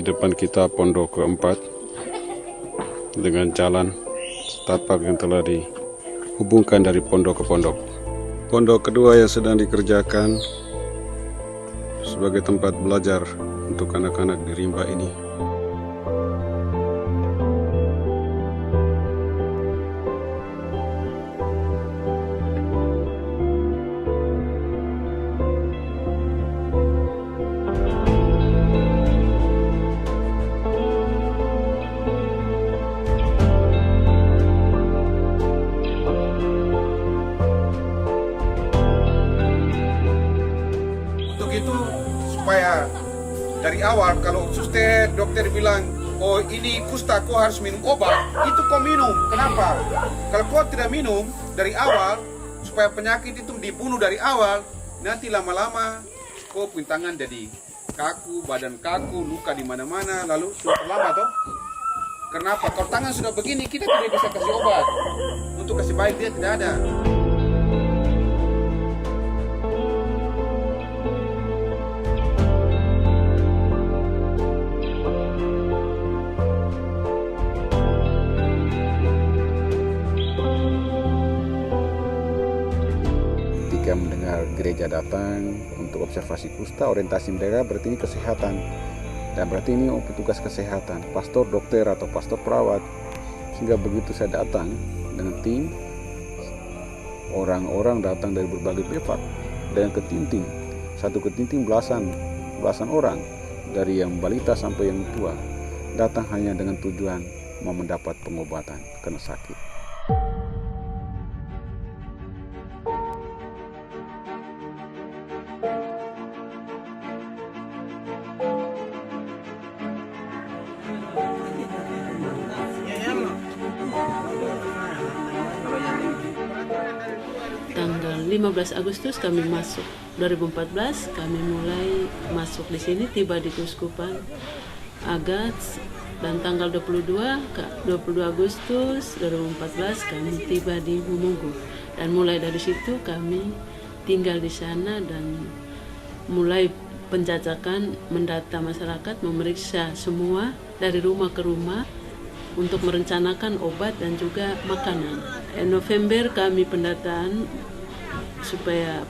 depan kita pondok keempat dengan jalan setapak yang telah dihubungkan dari pondok ke pondok. Pondok kedua yang sedang dikerjakan sebagai tempat belajar untuk anak-anak di rimba ini. Itu supaya dari awal kalau suster dokter bilang oh ini kusta kau harus minum obat, itu kau minum. Kenapa? Kalau kau tidak minum dari awal supaya penyakit itu dibunuh dari awal, nanti lama-lama kau punya tangan jadi kaku, badan kaku, luka di mana-mana, lalu sudah terlambat toh. Kenapa? Kalau tangan sudah begini kita tidak bisa kasih obat. Untuk kasih baik dia tidak ada. Ketika mendengar gereja datang untuk observasi kusta, orientasi mereka berarti ini kesehatan, dan berarti ini petugas kesehatan, pastor, dokter atau pastor perawat. Sehingga begitu saya datang dengan tim, orang-orang datang dari berbagai pihak dengan ketinting, satu ketinting belasan orang, dari yang balita sampai yang tua, datang hanya dengan tujuan mau mendapat pengobatan karena sakit. Tanggal 15 Agustus kami masuk 2014, kami mulai masuk di sini, tiba di Keuskupan Agats, dan tanggal 22 Agustus 2014 kami tiba di Mumugu, dan mulai dari situ kami tinggal di sana dan mulai penjajakan, mendata masyarakat, memeriksa semua dari rumah ke rumah untuk merencanakan obat dan juga makanan. November kami pendataan supaya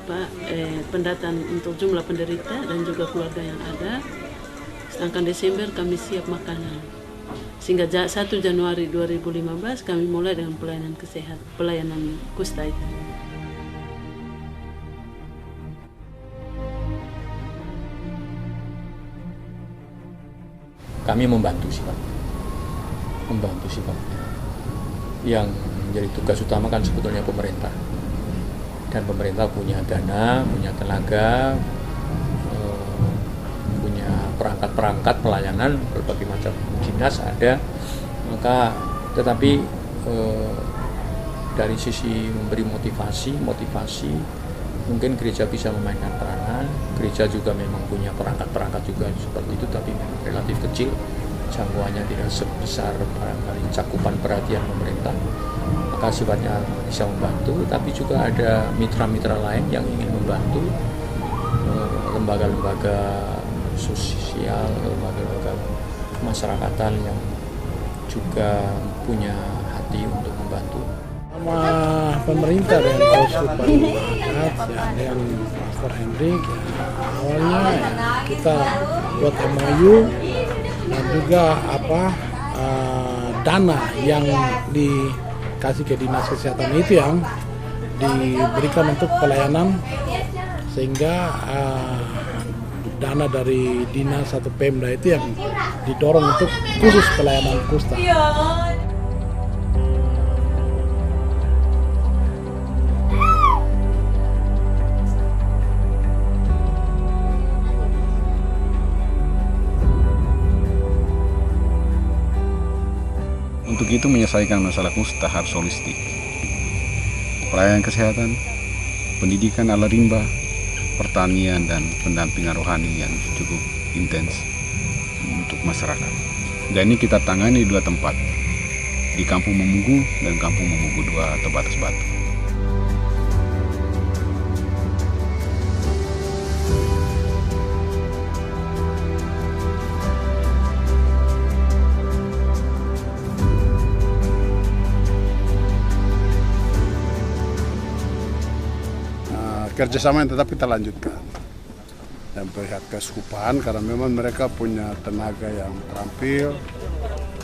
pendataan untuk jumlah penderita dan juga keluarga yang ada. Sedangkan Desember kami siap makanan. Sehingga 1 Januari 2015 kami mulai dengan pelayanan kusta itu. Kami membantu sifatnya. Yang menjadi tugas utama kan sebetulnya pemerintah, dan pemerintah punya dana, punya tenaga, punya perangkat pelayanan berbagai macam dinas ada. Maka tetapi dari sisi memberi motivasi mungkin gereja bisa memainkan peranan. Gereja juga memang punya perangkat juga seperti itu, tapi memang relatif kecil, jangkauannya tidak sebesar barangkali cakupan perhatian pemerintah. Maka sifatnya bisa membantu, tapi juga ada mitra-mitra lain yang ingin membantu, lembaga-lembaga sosial, lembaga-lembaga masyarakatan yang juga punya hati untuk membantu. Sama pemerintah dan Keuskupan Agats dengan Pastor Hendrik, awalnya kita buat MOU dan juga dana yang dikasih ke dinas kesehatan itu yang diberikan untuk pelayanan, sehingga dana dari dinas atau Pemda itu yang didorong untuk khusus pelayanan kusta. Untuk itu menyelesaikan masalah kusta harus holistik. Pelayanan kesehatan, pendidikan ala rimba, pertanian, dan pendampingan rohani yang cukup intens untuk masyarakat. Dan ini kita tangani di 2 tempat, di Kampung Mumugu dan Kampung Mumugu 2 atau Batas Batu. kerjasama yang tetap kita lanjutkan. Dan pihak keuskupan karena memang mereka punya tenaga yang terampil,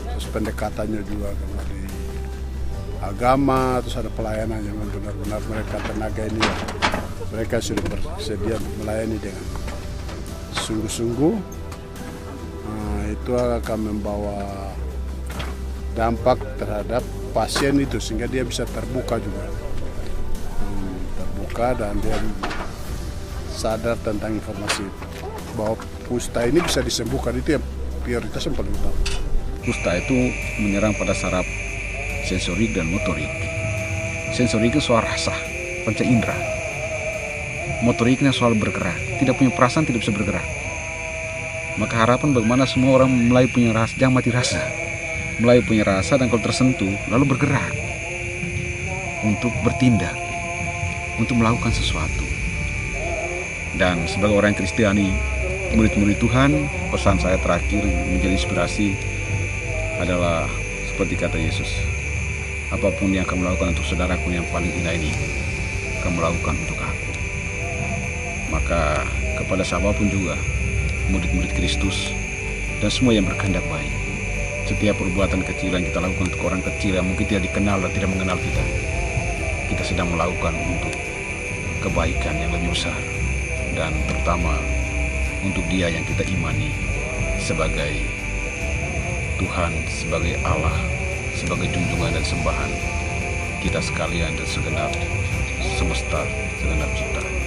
terus pendekatannya juga karena di agama, terus ada pelayanan yang benar-benar mereka tenaga ini ya, mereka sudah bersedia melayani dengan sungguh-sungguh. Itu akan membawa dampak terhadap pasien itu sehingga dia bisa terbuka juga, terbuka dan dia sadar tentang informasi bahwa kusta ini bisa disembuhkan. Itu yang prioritas yang paling utama. Kusta itu menyerang pada saraf sensorik dan motorik. Sensorik itu soal rasa, panca indera. Motoriknya soal bergerak, tidak punya perasaan, tidak bisa bergerak. Maka harapan bagaimana semua orang mulai punya rasa, jangan mati rasa. Mulai punya rasa dan kalau tersentuh lalu bergerak untuk bertindak, untuk melakukan sesuatu. Dan sebagai orang Kristiani, murid-murid Tuhan, pesan saya terakhir menjadi inspirasi adalah seperti kata Yesus, apapun yang kamu lakukan untuk saudaraku yang paling hina ini, kamu lakukan untuk aku. Maka kepada siapapun juga, murid-murid Kristus dan semua yang berkehendak baik, setiap perbuatan kecil yang kita lakukan untuk orang kecil yang mungkin tidak dikenal dan tidak mengenal kita sedang melakukan untuk kebaikan yang lebih besar, dan terutama untuk Dia yang kita imani sebagai Tuhan, sebagai Allah, sebagai junjungan dan sembahan kita sekalian dan segenap semesta, segenap ciptaan.